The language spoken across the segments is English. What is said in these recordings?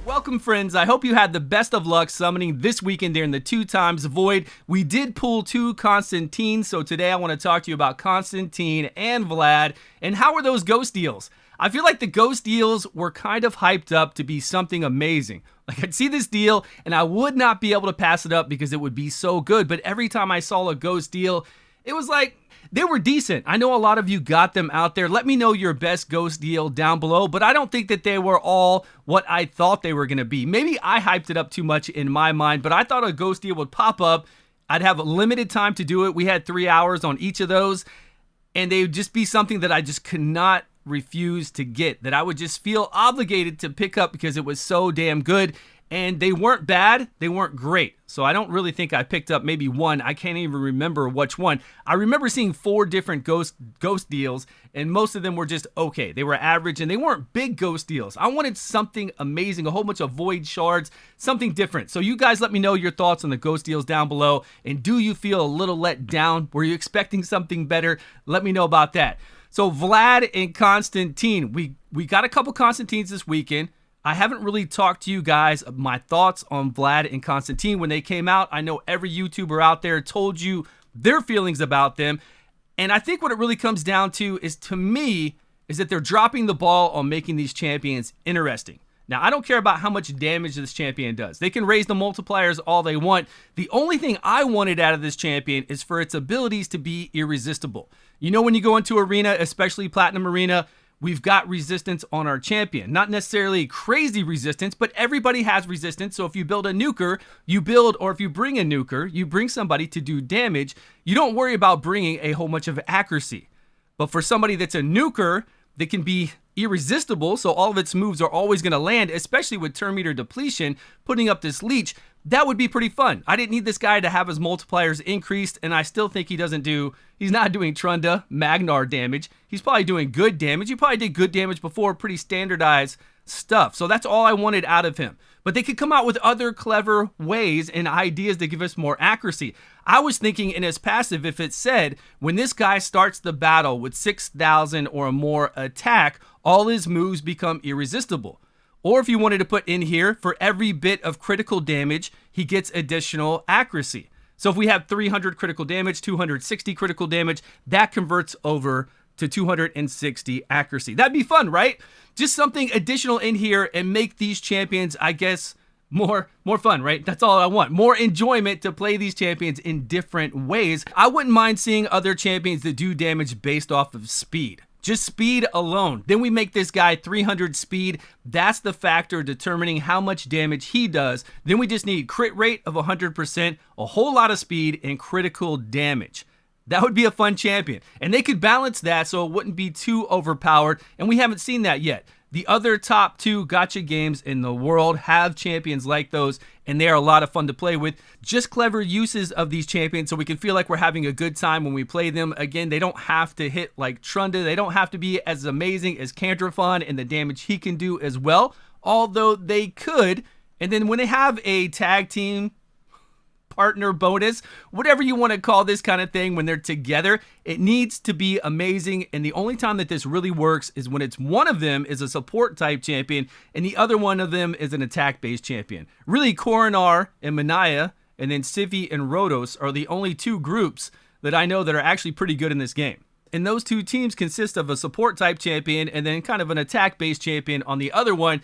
Welcome, friends. I hope you had the best of luck summoning this weekend during the 2x Void. We did pull 2 Constantines, so today I want to talk to you about Constantine and Vlad, and how are those ghost deals? I feel like the ghost deals were kind of hyped up to be something amazing. Like, I'd see this deal, and I would not be able to pass it up because it would be so good, but every time I saw a ghost deal, it was like, they were decent. I know a lot of you got them out there. Let me know your best ghost deal down below, but I don't think that they were all what I thought they were going to be. Maybe I hyped it up too much in my mind, but I thought a ghost deal would pop up. I'd have a limited time to do it. We had 3 hours on each of those, and they would just be something that I just could not refuse to get, that I would just feel obligated to pick up because it was so damn good. And they weren't bad, they weren't great. So I don't really think I picked up maybe one. I can't even remember which one. I remember seeing 4 different ghost deals, and most of them were just okay. They were average, and they weren't big ghost deals. I wanted something amazing, a whole bunch of void shards, something different. So you guys let me know your thoughts on the ghost deals down below, and do you feel a little let down? Were you expecting something better? Let me know about that. So Vlad and Constantine, we got a couple Constantines this weekend. I haven't really talked to you guys my thoughts on Vlad and Constantine when they came out. I know every YouTuber out there told you their feelings about them. And I think what it really comes down to is, to me, is that they're dropping the ball on making these champions interesting. Now, I don't care about how much damage this champion does. They can raise the multipliers all they want. The only thing I wanted out of this champion is for its abilities to be irresistible. You know, when you go into arena, especially Platinum Arena, we've got resistance on our champion. Not necessarily crazy resistance, but everybody has resistance. So if you build a nuker, or if you bring a nuker, you bring somebody to do damage, you don't worry about bringing a whole bunch of accuracy. But for somebody that's a nuker, that can be irresistible, so all of its moves are always going to land, especially with turn meter depletion, putting up this leech, that would be pretty fun. I didn't need this guy to have his multipliers increased, and I still think he's not doing Trunda, Magnar damage. He's probably doing good damage. He probably did good damage before, pretty standardized stuff. So that's all I wanted out of him. But they could come out with other clever ways and ideas to give us more accuracy. I was thinking in his passive, if it said, when this guy starts the battle with 6,000 or more attack, all his moves become irresistible. Or if you wanted to put in here, for every bit of critical damage, he gets additional accuracy. So if we have 300 critical damage, 260 critical damage, that converts over to 260 accuracy. That'd be fun, right? Just something additional in here and make these champions, I guess, more fun, right? That's all I want. More enjoyment to play these champions in different ways. I wouldn't mind seeing other champions that do damage based off of speed. Just speed alone. Then we make this guy 300 speed. That's the factor determining how much damage he does. Then we just need crit rate of 100%, a whole lot of speed, and critical damage. That would be a fun champion. And they could balance that so it wouldn't be too overpowered, and we haven't seen that yet. The other top 2 gacha games in the world have champions like those, and they are a lot of fun to play with. Just clever uses of these champions so we can feel like we're having a good time when we play them. Again, they don't have to hit like Trunda. They don't have to be as amazing as Candrafon and the damage he can do as well, although they could. And then when they have a tag team partner bonus, whatever you want to call this kind of thing, when they're together, it needs to be amazing. And the only time that this really works is when it's one of them is a support type champion and the other one of them is an attack based champion. Really, Coronar and Manaya, and then Civi and Rhodos are the only 2 groups that I know that are actually pretty good in this game. And those 2 teams consist of a support type champion and then kind of an attack based champion on the other one.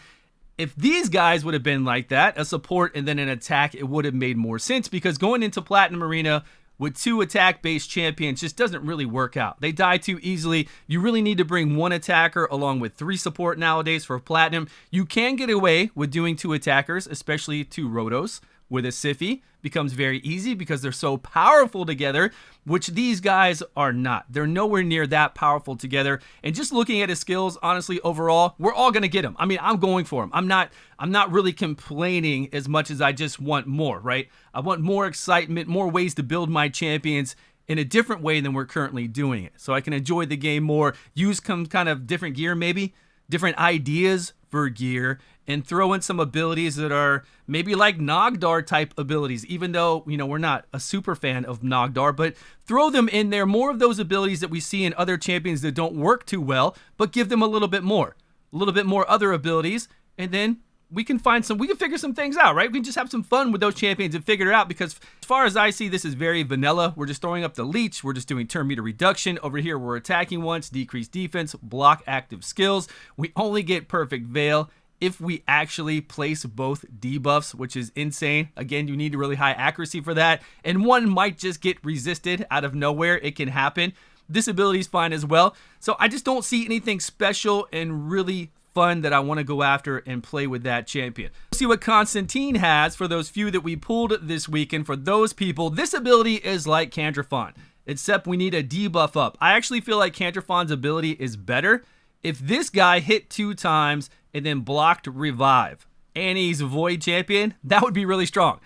If these guys would have been like that, a support and then an attack, it would have made more sense, because going into Platinum Arena with 2 attack-based champions just doesn't really work out. They die too easily. You really need to bring 1 attacker along with 3 support nowadays for Platinum. You can get away with doing 2 attackers, especially 2 Rhodos. With a Civi, becomes very easy because they're so powerful together, which these guys are not. They're nowhere near that powerful together. And just looking at his skills, honestly, overall, we're all going to get him. I mean, I'm going for him. I'm not really complaining as much as I just want more, right? I want more excitement, more ways to build my champions in a different way than we're currently doing it. So I can enjoy the game more, use some kind of different gear maybe, different ideas for gear, and throw in some abilities that are maybe like Nogdar type abilities, even though, you know, we're not a super fan of Nogdar, but throw them in there, more of those abilities that we see in other champions that don't work too well, but give them a little bit more other abilities, and then we can figure some things out, right? We can just have some fun with those champions and figure it out, because as far as I see, this is very vanilla. We're just throwing up the leech. We're just doing turn meter reduction. Over here, we're attacking once, decrease defense, block active skills. We only get perfect veil if we actually place both debuffs, which is insane. Again, you need really high accuracy for that, and one might just get resisted out of nowhere. It can happen. This ability is fine as well. So I just don't see anything special and really fun that I want to go after and play with that champion. Let's see what Constantine has for those few that we pulled this weekend. For those people, this ability is like Cantrafon, except we need a debuff up. I actually feel like Cantrafon's ability is better. If this guy hit 2 times and then blocked revive, and he's Void champion, that would be really strong.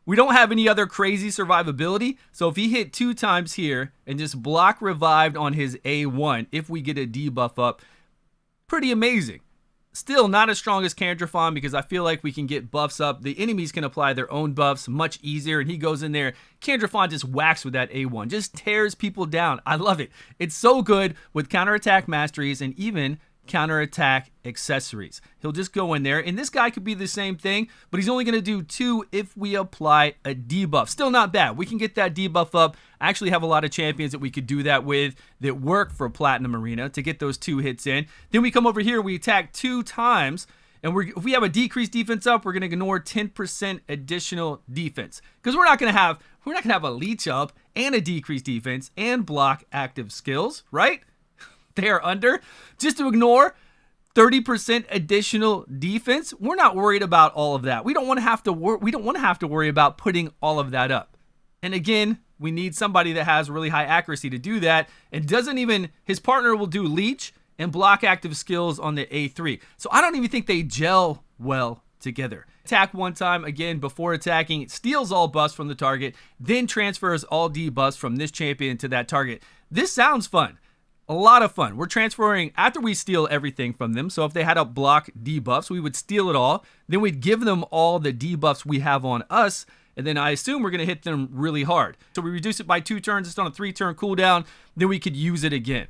We don't have any other crazy survivability, so if he hit 2 times here and just block revived on his A1, if we get a debuff up, pretty amazing. Still not as strong as Cantrafon, because I feel like we can get buffs up. The enemies can apply their own buffs much easier, and he goes in there. Cantrafon just whacks with that A1, just tears people down. I love it. It's so good with counterattack masteries and even counterattack accessories. He'll just go in there, and this guy could be the same thing, but he's only going to do 2 if we apply a debuff. Still not bad. We can get that debuff up. I actually have a lot of champions that we could do that with that work for Platinum Arena to get those 2 hits in. Then we come over here, we attack 2 times, and if we have a decreased defense up, we're going to ignore 10% additional defense, because we're not going to have a leech up and a decreased defense and block active skills, right? They are under, just to ignore 30% additional defense. We're not worried about all of that. We don't want to have to worry about putting all of that up. And again, we need somebody that has really high accuracy to do that, and his partner will do leech and block active skills on the A3. So I don't even think they gel well together. Attack 1 time, again, before attacking, it steals all buffs from the target, then transfers all debuffs from this champion to that target. This sounds fun. A lot of fun. We're transferring after we steal everything from them. So if they had a block debuffs, we would steal it all. Then we'd give them all the debuffs we have on us. And then I assume we're going to hit them really hard. So we reduce it by 2 turns. It's on a 3-turn cooldown. Then we could use it again.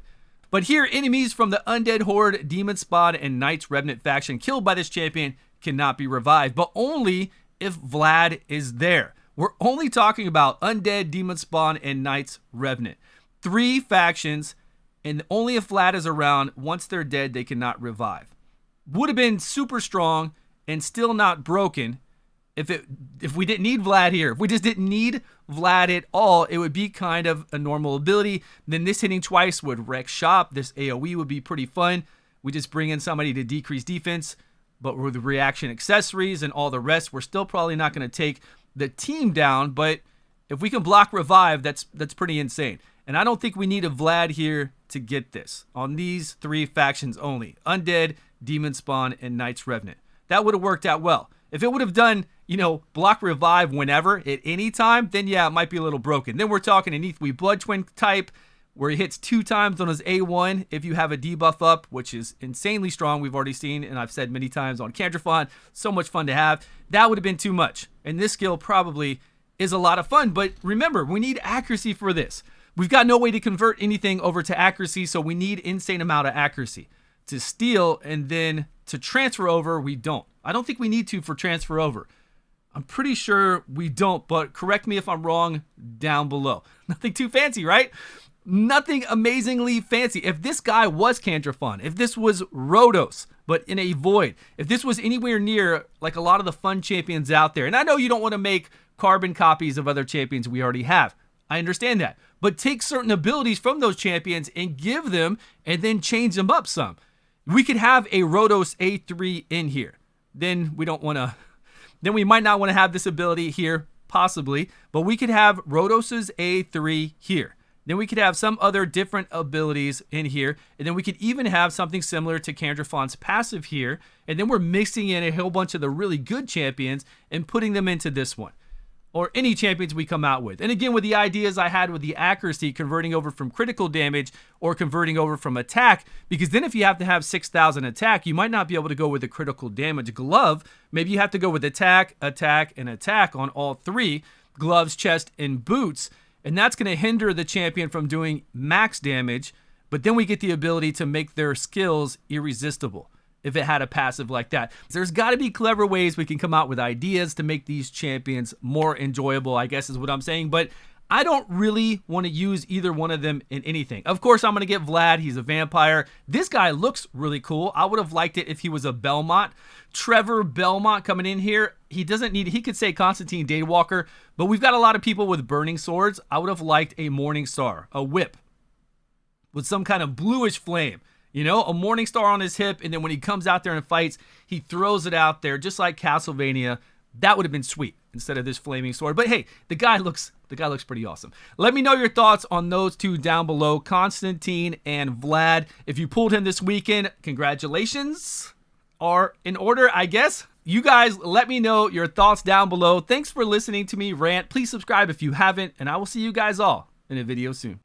But here, enemies from the Undead Horde, Demon Spawn, and Knights Revenant faction killed by this champion cannot be revived, but only if Vlad is there. We're only talking about Undead, Demon Spawn, and Knights Revenant. 3 factions. And only if Vlad is around. Once they're dead, they cannot revive. Would have been super strong and still not broken if we didn't need Vlad here. If we just didn't need Vlad at all, it would be kind of a normal ability. Then this hitting twice would wreck shop. This AoE would be pretty fun. We just bring in somebody to decrease defense, but with reaction accessories and all the rest, we're still probably not going to take the team down. But if we can block revive, that's pretty insane. And I don't think we need a Vlad here to get this on these 3 factions only: Undead, Demon Spawn, and Knights Revenant. That would have worked out well. If it would have done, block revive whenever, at any time, then yeah, it might be a little broken. Then we're talking an Aether Blood Twin type where he hits 2 times on his A1 if you have a debuff up, which is insanely strong. We've already seen, and I've said many times on Cantrafon, so much fun to have. That would have been too much. And this skill probably is a lot of fun, but remember, we need accuracy for this. We've got no way to convert anything over to accuracy, so we need insane amount of accuracy. To steal and then to transfer over, we don't. I don't think we need to for transfer over. I'm pretty sure we don't, but correct me if I'm wrong down below. Nothing too fancy, right? Nothing amazingly fancy. If this guy was Cantrafon, if this was Rhodos, but in a void, if this was anywhere near like a lot of the fun champions out there, and I know you don't want to make carbon copies of other champions we already have. I understand that. But take certain abilities from those champions and give them and then change them up some. We could have a Rhodos A3 in here. Then we might not want to have this ability here, possibly, but we could have Rhodos's A3 here. Then we could have some other different abilities in here, and then we could even have something similar to Cantrafon's passive here, and then we're mixing in a whole bunch of the really good champions and putting them into this one. Or any champions we come out with. And again, with the ideas I had with the accuracy, converting over from critical damage or converting over from attack, because then if you have to have 6,000 attack, you might not be able to go with a critical damage glove. Maybe you have to go with attack, attack, and attack on all 3, gloves, chest, and boots. And that's going to hinder the champion from doing max damage, but then we get the ability to make their skills irresistible. if it had a passive like that. There's got to be clever ways we can come out with ideas to make these champions more enjoyable, I guess is what I'm saying. But I don't really want to use either one of them in anything. Of course, I'm going to get Vlad. He's a vampire. This guy looks really cool. I would have liked it if he was a Belmont. Trevor Belmont coming in here. He could say Constantine Daywalker, but we've got a lot of people with burning swords. I would have liked a Morning Star, a whip with some kind of bluish flame. You know, a Morning Star on his hip, and then when he comes out there and fights, he throws it out there just like Castlevania. That would have been sweet instead of this flaming sword. But hey, the guy looks pretty awesome. Let me know your thoughts on those two down below, Constantine and Vlad. If you pulled him this weekend, congratulations are in order, I guess. You guys, let me know your thoughts down below. Thanks for listening to me rant. Please subscribe if you haven't, and I will see you guys all in a video soon.